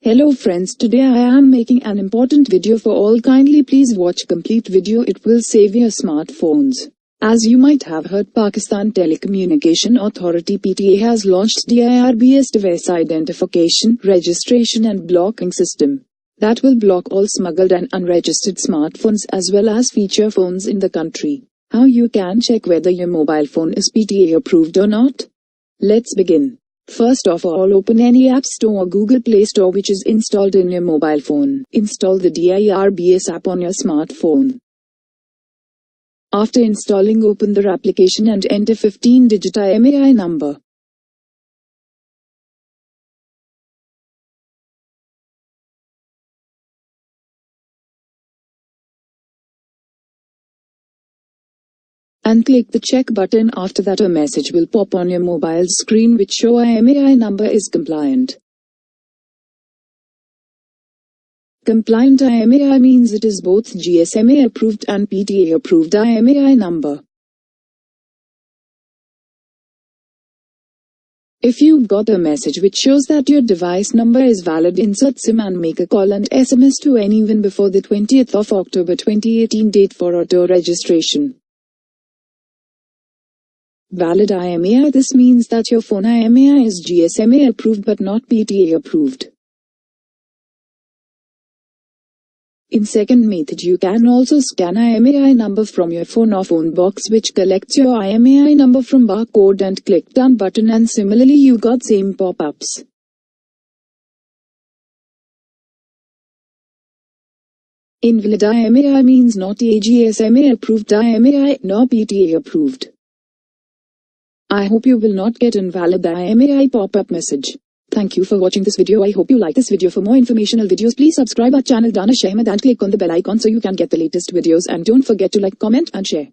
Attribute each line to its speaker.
Speaker 1: Hello friends, today I am making an important video for all. Kindly please watch complete video, it will save your smartphones. As you might have heard, Pakistan Telecommunication Authority PTA has launched DIRBS Device Identification, Registration and Blocking System that will block all smuggled and unregistered smartphones as well as feature phones in the country. How you can check whether your mobile phone is PTA approved or not? Let's begin. First of all, open any App Store or Google Play Store which is installed in your mobile phone. Install the DIRBS app on your smartphone. After installing, open the application and enter 15-digit IMEI number. And click the check button. After that, a message will pop on your mobile screen which show IMEI number is compliant. Compliant IMEI means it is both GSMA approved and PTA approved IMEI number. If you got a message which shows that your device number is valid, insert SIM and make a call and SMS to anyone before the 20th of October 2018 date for auto registration. Valid IMEI. This means that your phone IMEI is GSMA approved but not PTA approved. In second method, you can also scan IMEI number from your phone or phone box which collects your IMEI number from barcode and click done button, and similarly you got same pop-ups. Invalid IMEI means not a GSMA approved IMEI nor PTA approved. I hope you will not get invalid IMEI pop-up message. Thank you for watching this video. I hope you like this video. For more informational videos, please subscribe our channel Danish Ahmed and click on the bell icon so you can get the latest videos, and don't forget to like, comment and share.